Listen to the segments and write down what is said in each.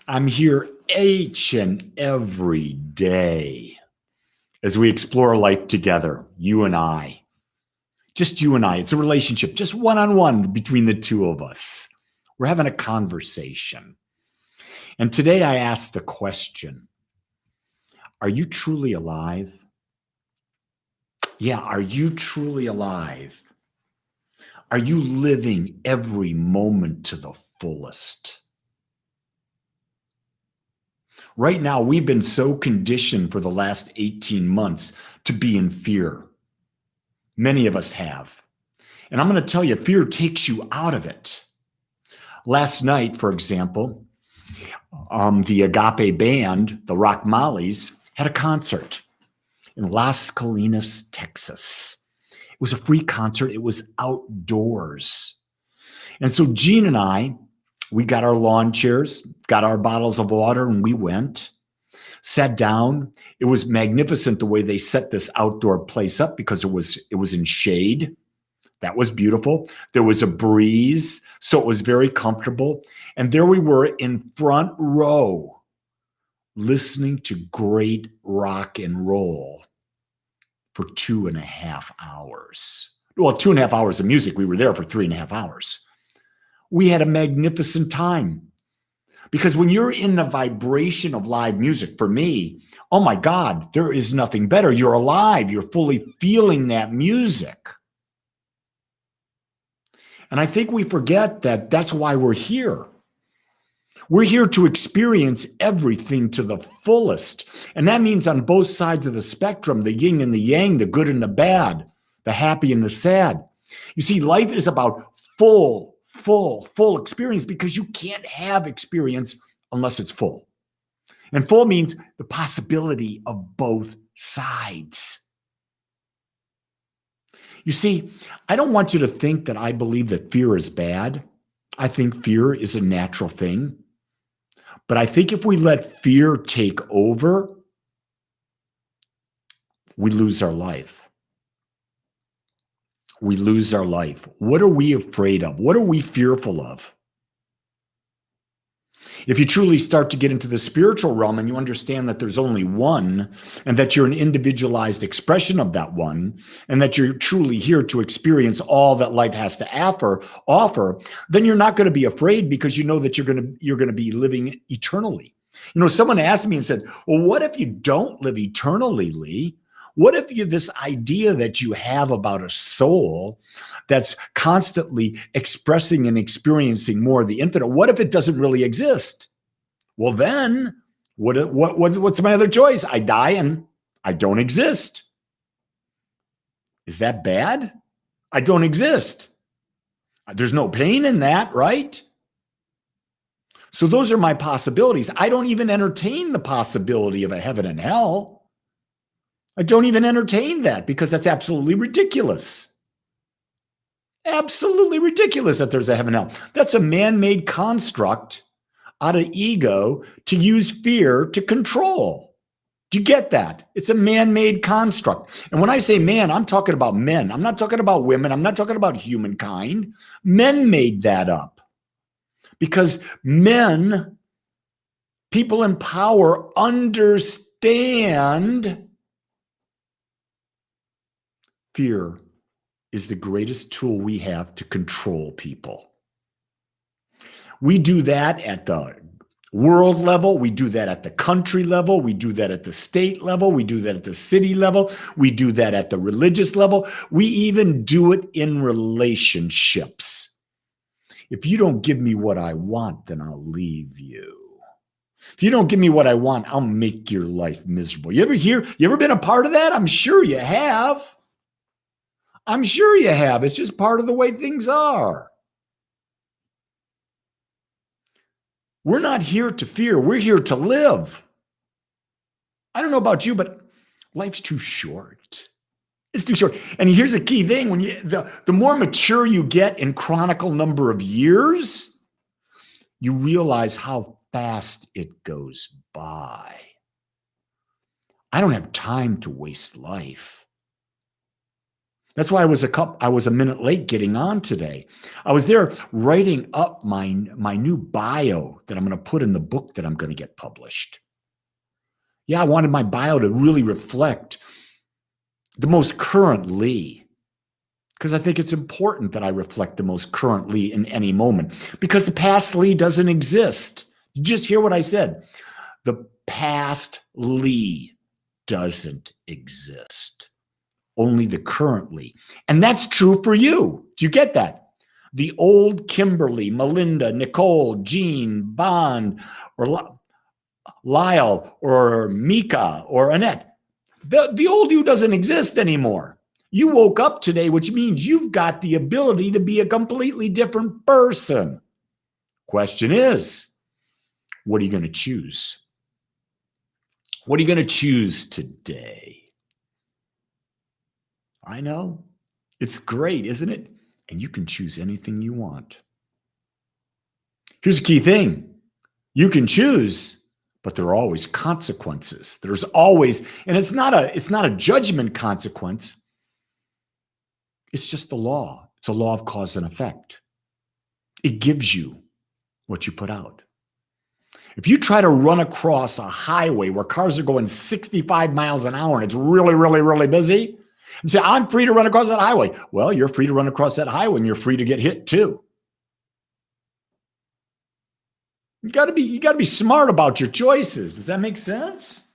I'm here each and every day as we explore life together, you and I. Just you and I. It's a relationship, just one on one between the two of us. We're having a conversation. And today I ask the question, are you truly alive? Yeah, are you truly alive? Are you living every moment to the fullest? Right now, we've been so conditioned for the last 18 months to be in fear. Many of us have. And I'm going to tell you, fear takes you out of it. Last night, for example, the Agape band, the Rock Mollies, had a concert in Las Colinas, Texas. It was a free concert. It was outdoors. And so Gene and I, we got our lawn chairs, got our bottles of water, and we went, sat down. It was magnificent the way they set this outdoor place up because it was in shade. That was beautiful. There was a breeze, so it was very comfortable. And there we were in front row, listening to great rock and roll for 2.5 hours. Well, 2.5 hours of music. We were there for 3.5 hours. We had a magnificent time. Because when you're in the vibration of live music, for me, oh my God, there is nothing better. You're alive. You're fully feeling that music. And I think we forget that that's why we're here. We're here to experience everything to the fullest. And that means on both sides of the spectrum, the yin and the yang, the good and the bad, the happy and the sad. You see, life is about full experience because you can't have experience unless it's full. And full means the possibility of both sides. You see, I don't want you to think that I believe that fear is bad. I think fear is a natural thing. But I think if we let fear take over, we lose our life. We lose our life. What are we afraid of? What are we fearful of? If you truly start to get into the spiritual realm and you understand that there's only one and that you're an individualized expression of that one and that you're truly here to experience all that life has to offer, then you're not going to be afraid because you know that you're going to be living eternally. You know, someone asked me and said, well, what if you don't live eternally, Lee? What if this idea that you have about a soul that's constantly expressing and experiencing more of the infinite, what if it doesn't really exist? Well, then what's my other choice? I die and I don't exist. Is that bad? I don't exist. There's no pain in that, right? So those are my possibilities. I don't even entertain the possibility of a heaven and hell. I don't even entertain that because that's absolutely ridiculous. Absolutely ridiculous that there's a heaven and hell. That's a man-made construct out of ego to use fear to control. Do you get that? It's a man-made construct. And when I say man, I'm talking about men. I'm not talking about women. I'm not talking about humankind. Men made that up because men, people in power, understand fear is the greatest tool we have to control people. We do that at the world level. We do that at the country level. We do that at the state level. We do that at the city level. We do that at the religious level. We even do it in relationships. If you don't give me what I want, then I'll leave you. If you don't give me what I want, I'll make your life miserable. You ever been a part of that? I'm sure you have. I'm sure you have. It's just part of the way things are. We're not here to fear. We're here to live. I don't know about you, but life's too short. It's too short. And here's a key thing. When the more mature you get in chronicle number of years, you realize how fast it goes by. I don't have time to waste life. That's why I was a minute late getting on today. I was there writing up my new bio that I'm going to put in the book that I'm going to get published. Yeah, I wanted my bio to really reflect the most current Lee, because I think it's important that I reflect the most current Lee in any moment, because the past Lee doesn't exist. Just hear what I said. The past Lee doesn't exist. Only the current Lee. And that's true for you. Do you get that? The old Kimberly, Melinda, Nicole, Jean, Bond, or Lyle, or Mika, or Annette. The old you doesn't exist anymore. You woke up today, which means you've got the ability to be a completely different person. Question is, what are you going to choose? What are you going to choose today? I know. It's great, isn't it? And you can choose anything you want. Here's a key thing. You can choose, but there are always consequences. There's always, and it's not a judgment consequence. It's just the law. It's a law of cause and effect. It gives you what you put out. If you try to run across a highway where cars are going 65 miles an hour and it's really, really, really busy, and say, I'm free to run across that highway. Well, you're free to run across that highway and you're free to get hit too. You got to be smart about your choices. Does that make sense?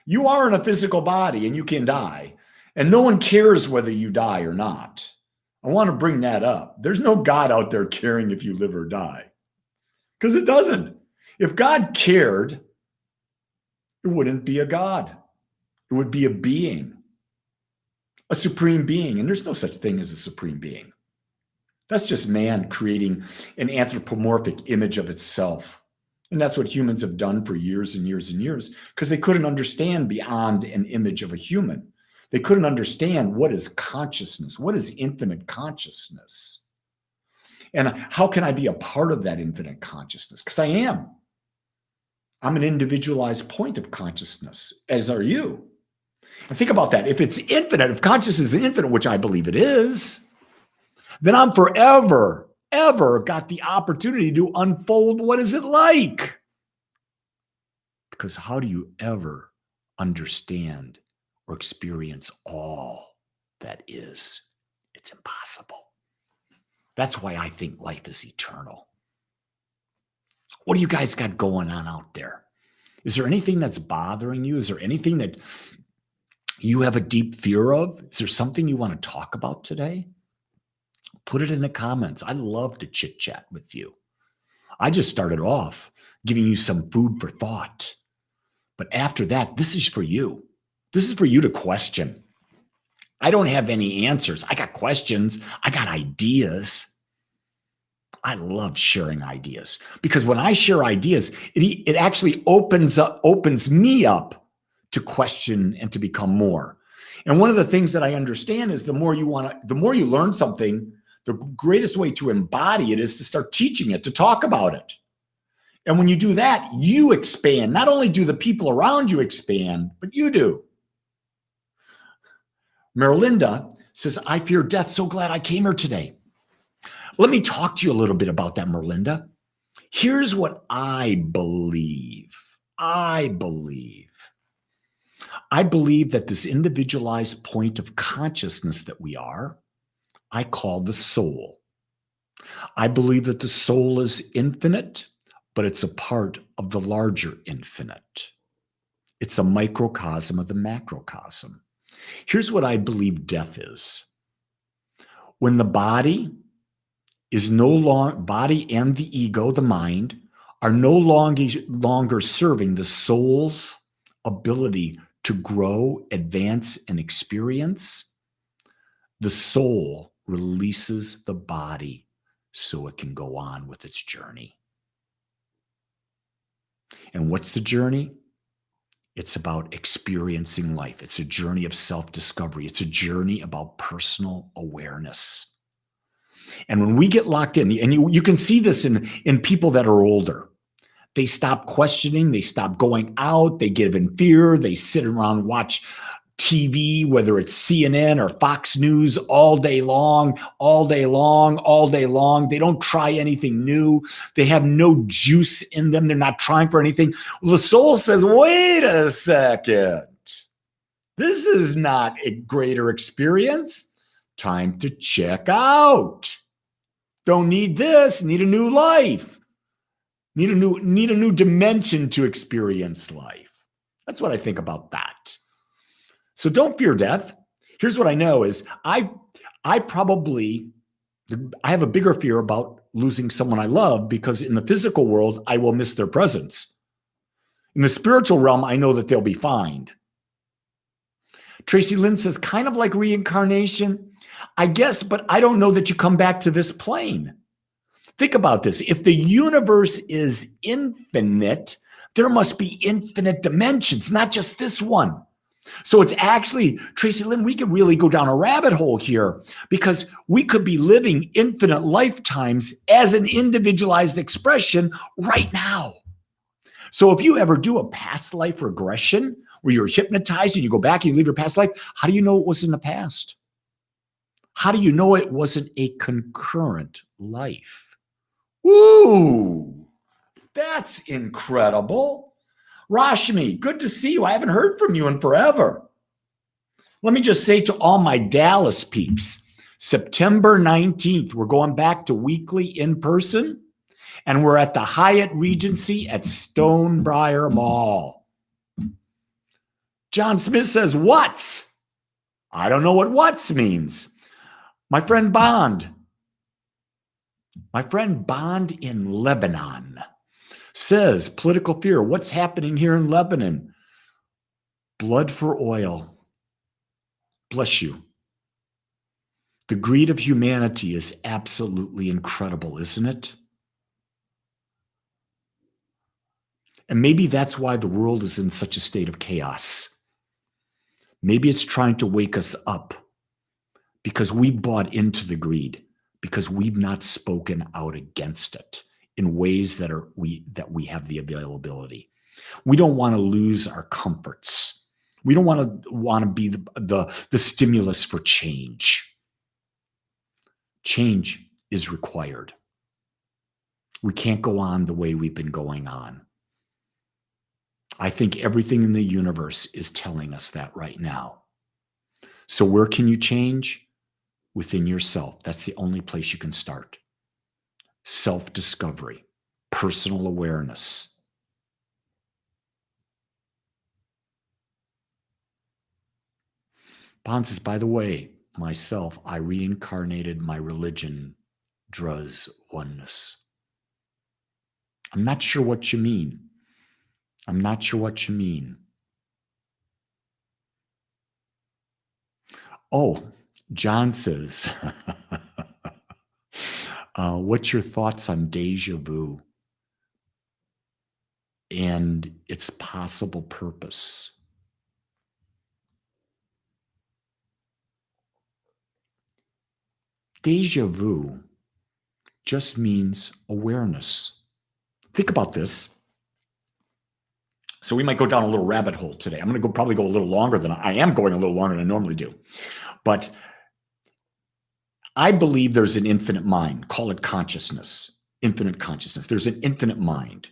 You are in a physical body and you can die, and no one cares whether you die or not. I want to bring that up. There's no God out there caring if you live or die, because it doesn't. If God cared, it wouldn't be a God. It would be a being, a supreme being. And there's no such thing as a supreme being. That's just man creating an anthropomorphic image of itself. And that's what humans have done for years and years and years, because they couldn't understand beyond an image of a human. They couldn't understand what is consciousness, what is infinite consciousness. And how can I be a part of that infinite consciousness? Because I am. I'm an individualized point of consciousness, as are you. And think about that. If it's infinite, if consciousness is infinite, which I believe it is, then I'm forever, ever got the opportunity to unfold what is it like. Because how do you ever understand or experience all that is? It's impossible. That's why I think life is eternal. What do you guys got going on out there? Is there anything that's bothering you? Is there anything that you have a deep fear of? Is there something you want to talk about today? Put it in the comments. I'd love to chit chat with you. I just started off giving you some food for thought. But after that, this is for you. This is for you to question. I don't have any answers. I got questions. I got ideas. I love sharing ideas, because when I share ideas, it actually opens me up to question and to become more. And one of the things that I understand is the more you learn something, the greatest way to embody it is to start teaching it, to talk about it. And when you do that, you expand. Not only do the people around you expand, but you do. Merlinda says, I fear death. So glad I came here today. Let me talk to you a little bit about that, Merlinda. Here's what I believe. I believe that this individualized point of consciousness that we are, I call the soul. I believe that the soul is infinite, but it's a part of the larger infinite. It's a microcosm of the macrocosm. Here's what I believe death is. When the body is no longer, body and the ego, the mind, are no longer serving the soul's ability to grow, advance, and experience, the soul releases the body so it can go on with its journey. And what's the journey? It's about experiencing life. It's a journey of self-discovery. It's a journey about personal awareness. And when we get locked in, and you can see this in people that are older, they stop questioning, they stop going out, they give in fear, they sit around, watch TV, whether it's CNN or Fox News, all day long, all day long, all day long. They don't try anything new. They have no juice in them. They're not trying for anything. Well, the soul says, wait a second. This is not a greater experience. Time to check out. Don't need this. Need a new life. Need a new dimension to experience life. That's what I think about that. So don't fear death. Here's what I know is I have a bigger fear about losing someone I love, because in the physical world, I will miss their presence. In the spiritual realm, I know that they'll be fine. Tracy Lynn says, kind of like reincarnation, I guess, but I don't know that you come back to this plane. Think about this. If the universe is infinite, there must be infinite dimensions, not just this one. So it's actually, Tracy Lynn, we could really go down a rabbit hole here, because we could be living infinite lifetimes as an individualized expression right now. So if you ever do a past life regression where you're hypnotized and you go back and you live your past life, how do you know it was in the past? How do you know it wasn't a concurrent life? Woo! That's incredible. Rashmi, good to see you. I haven't heard from you in forever. Let me just say to all my Dallas peeps, September 19th, we're going back to weekly in person, and we're at the Hyatt Regency at Stonebriar Mall. John Smith says, what's? I don't know what what's means. My friend Bond in Lebanon says, political fear. What's happening here in Lebanon? Blood for oil. Bless you. The greed of humanity is absolutely incredible, isn't it? And maybe that's why the world is in such a state of chaos. Maybe it's trying to wake us up, because we bought into the greed, because we've not spoken out against it in ways that we have the availability. We don't want to lose our comforts. We don't want to be the stimulus for change. Change is required. We can't go on the way we've been going on. I think everything in the universe is telling us that right now. So where can you change? Within yourself. That's the only place you can start. Self-discovery, personal awareness. Bond says, by the way, myself, I reincarnated my religion, Druz oneness. I'm not sure what you mean. I'm not sure what you mean. Oh, John says, what's your thoughts on deja vu and its possible purpose? Deja vu just means awareness. Think about this. So we might go down a little rabbit hole today. I'm going to probably go a little longer than I am going a little longer than I normally do. But I believe there's an infinite mind. Call it consciousness, infinite consciousness. There's an infinite mind.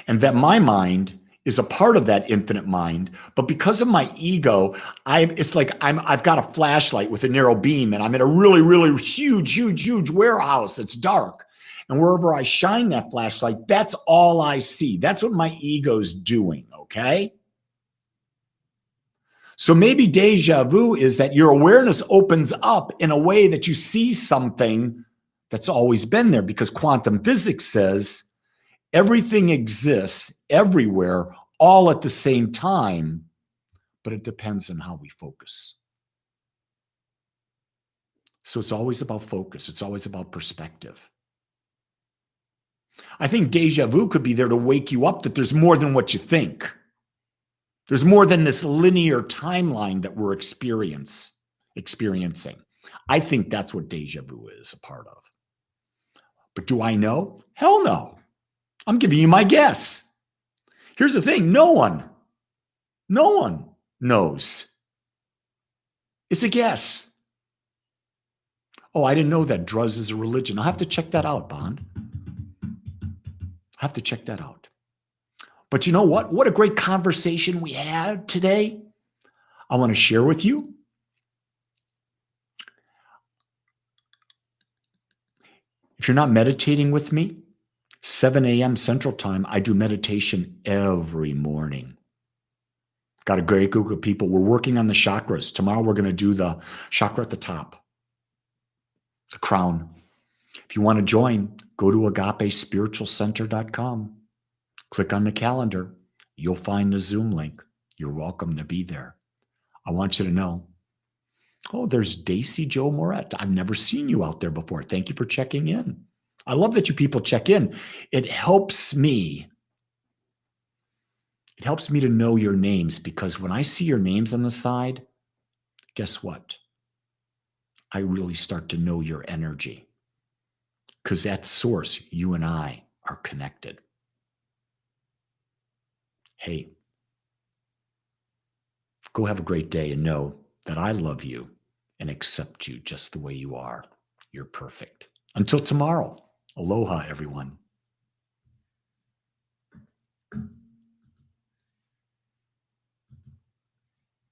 And that my mind is a part of that infinite mind. But because of my ego, it's like I've got a flashlight with a narrow beam, and I'm in a really, really huge warehouse that's dark. And wherever I shine that flashlight, that's all I see. That's what my ego's doing, okay? So maybe deja vu is that your awareness opens up in a way that you see something that's always been there, because quantum physics says everything exists everywhere, all at the same time, but it depends on how we focus. So it's always about focus. It's always about perspective. I think deja vu could be there to wake you up that there's more than what you think. There's more than this linear timeline that we're experiencing. I think that's what deja vu is a part of. But do I know? Hell no. I'm giving you my guess. Here's the thing. No one knows. It's a guess. Oh, I didn't know that Druz is a religion. I'll have to check that out, Bond. I have to check that out. But you know what? What a great conversation we had today. I want to share with you. If you're not meditating with me, 7 a.m. Central Time, I do meditation every morning. Got a great group of people. We're working on the chakras. Tomorrow we're going to do the chakra at the top, the crown. If you want to join, go to agapespiritualcenter.com. Click on the calendar. You'll find the Zoom link. You're welcome to be there. I want you to know, oh, there's Daisy Joe Moret. I've never seen you out there before. Thank you for checking in. I love that you people check in. It helps me. It helps me to know your names, because when I see your names on the side, guess what? I really start to know your energy, because at source, you and I are connected. Hey, go have a great day and know that I love you and accept you just the way you are. You're perfect. Until tomorrow, aloha, everyone.